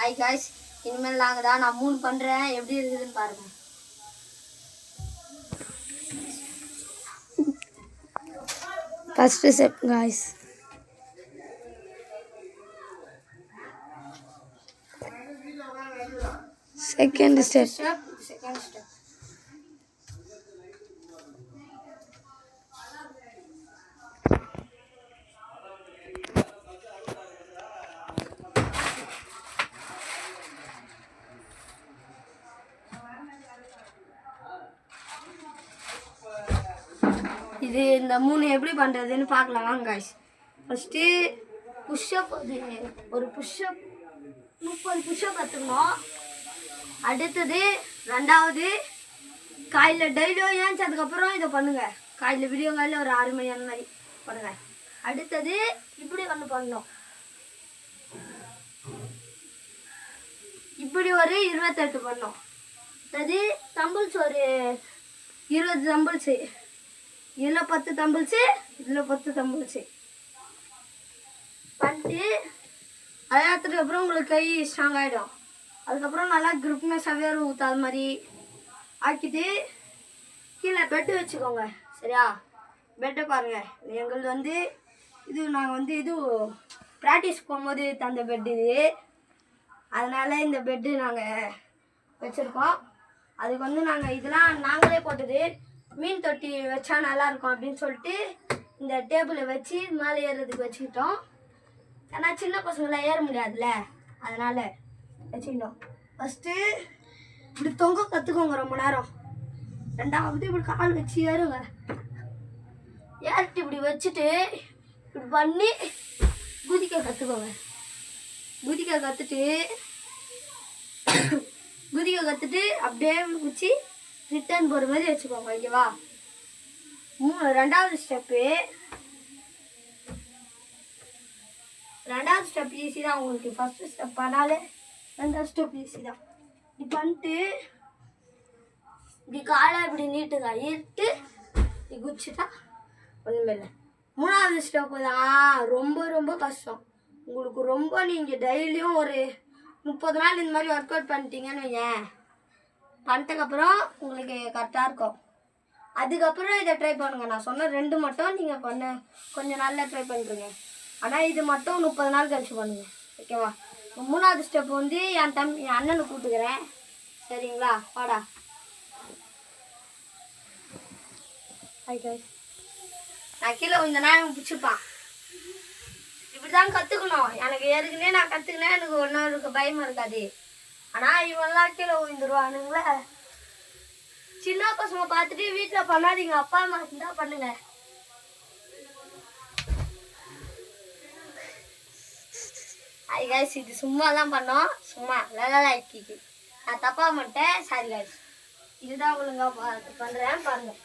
Hi guys, இனிமேல் நாங்கள் தான் நான் 3 பண்ணுறேன், எப்படி இருக்குதுன்னு பாருங்கள். First step guys. Second step. இது இந்த 3 எப்படி பண்ணுறதுன்னு பார்க்கலாம் வாங்க காய்ஸ். ஃபஸ்ட்டு புஷ்அப், ஒரு புஷ்அப் 30 புஷ்அப் கற்றுக்கணும். அடுத்தது ரெண்டாவது காலையில் டெய்லியும் ஏஞ்சதுக்கப்புறம் இதை பண்ணுங்கள். காலையில் விடியோ காலையில் ஒரு 6 மணி அந்த மாதிரி பண்ணுங்கள். அடுத்தது இப்படி ஒன்று பண்ணணும். இப்படி ஒரு 28 பண்ணோம். அது தம்பிள்ஸ் ஒரு 20 தம்பிள்ஸு, இதில் 10 தம்பிள்ஸு, இதில் 10 தம்பிள்ஸு பண்ணிட்டு அதாத்துக்கு அப்புறம் உங்களுக்கு கை ஸ்ட்ராங் ஆகிடும். அதுக்கப்புறம் நல்லா குரூப்னஸாகவே இருக்கும். அது மாதிரி ஆக்கிட்டு கீழே பெட்டு வச்சுக்கோங்க. சரியா? பெட்டை பாருங்கள். எங்களது வந்து இது நாங்கள் வந்து இது ப்ராக்டிஸ் போகும்போது தந்த பெட்டு இது. அதனால் இந்த பெட்டு நாங்கள் வச்சுருக்கோம். அதுக்கு வந்து நாங்கள் இதெல்லாம் நாங்களே போட்டது. மீன் தொட்டி வச்சா நல்லாயிருக்கும் அப்படின்னு சொல்லிட்டு இந்த டேபிளை வச்சு மேலே ஏறுறதுக்கு வச்சுக்கிட்டோம். ஏன்னா சின்ன பசங்களாம் ஏற முடியாதுல்ல, அதனால் வச்சுக்கிட்டோம். ஃபஸ்ட்டு இப்படி தொங்க கற்றுக்கோங்க ரொம்ப நேரம். ரெண்டாவது இப்படி கால் வச்சு ஏறுங்க. ஏறிட்டு இப்படி வச்சுட்டு இப்படி பண்ணி குதிக்க கற்றுக்கோங்க. குதிக்க கற்றுட்டு அப்படியே வச்சு ரிட்டர்ன் போகிற மாதிரி வச்சுக்கோங்க. ஓகேவா? ரெண்டாவது ஸ்டெப்பு ஈஸி தான் உங்களுக்கு. ஃபஸ்ட்டு ஸ்டெப் பண்ணாலே ரெண்டாவது ஸ்டெப் ஈஸி தான். இப்படி பண்ணிட்டு இப்படி காலை இப்படி நீட்டுங்க. ஈட்டு இப்படி குச்சிட்டா ஒன்றுமே இல்லை. மூணாவது ஸ்டெப்பு தான் ரொம்ப ரொம்ப கஷ்டம். உங்களுக்கு ரொம்ப நீங்கள் டெய்லியும் ஒரு 30 நாள் இந்த மாதிரி ஒர்க் அவுட் பண்ணிட்டீங்கன்னு வைங்க, பண்ணிட்டதுக்கப்புறம் உங்களுக்கு கரெக்டாக இருக்கும். அதுக்கப்புறம் இதை ட்ரை பண்ணுங்கள். நான் சொன்ன 2 மட்டும் நீங்கள் கொஞ்சம் நல்லா ட்ரை பண்ணுறீங்க. ஆனால் இது மட்டும் 30 நாள் கழிச்சு பண்ணுங்கள். ஓகேவா? மூணாவது ஸ்டெப் வந்து என் அண்ணனை கூப்பிட்டுக்கிறேன். சரிங்களா? வாடா. நான் கீழே இந்த நேரம் பிடிச்சிப்பான். இப்படி தான் கற்றுக்கணும். எனக்கு ஏற்கனவே நான் கற்றுக்கினேன், எனக்கு ஒன்றும் இருக்க பயமாக இருக்காது. ஆனால் இவெல்லாம் கீழே விழுந்துருவானுங்களே. சின்ன பசங்க பார்த்துட்டு வீட்டில் பண்ணாதீங்க. அப்பா அம்மா இருந்தால் பண்ணுங்க. ஹாய் காய்ஸ், இது சும்மா தான் பண்ணோம். சும்மா லலாய்க்கு நான் தப்பாக மாட்டேன். Sorry guys. இதுதான் ஒழுங்காக பண்ணுறேன் பாருங்கள்.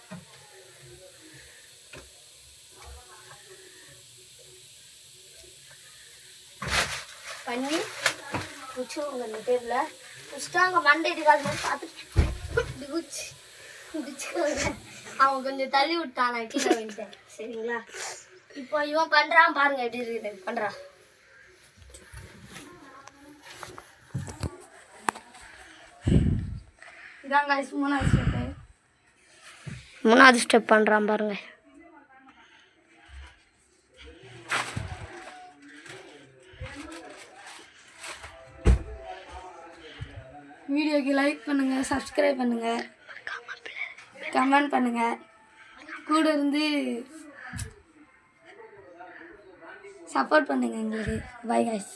பண்ணி குச்சிவங்க இந்த டேபிளில் குச்சிட்டு அங்கே மண்டை இடிக்காது மாதிரி பார்த்துட்டு குச்சிக்கோங்க. அவன் கொஞ்சம் தள்ளி விட்டான், நான் கீழே வந்துட்டேன். சரிங்களா? இப்போ இவன் பண்ணுறான் பாருங்க எப்படி இருக்குது. பண்ணுறான். இதாங்க மூணாவது ஸ்டெப் பண்ணுறான் பாருங்க. வீடியோக்கு லைக் பண்ணுங்கள், சப்ஸ்கிரைப் பண்ணுங்கள், கமெண்ட் பண்ணுங்கள், கூட இருந்து சப்போர்ட் பண்ணுங்கள் எங்களுக்கு. By guys.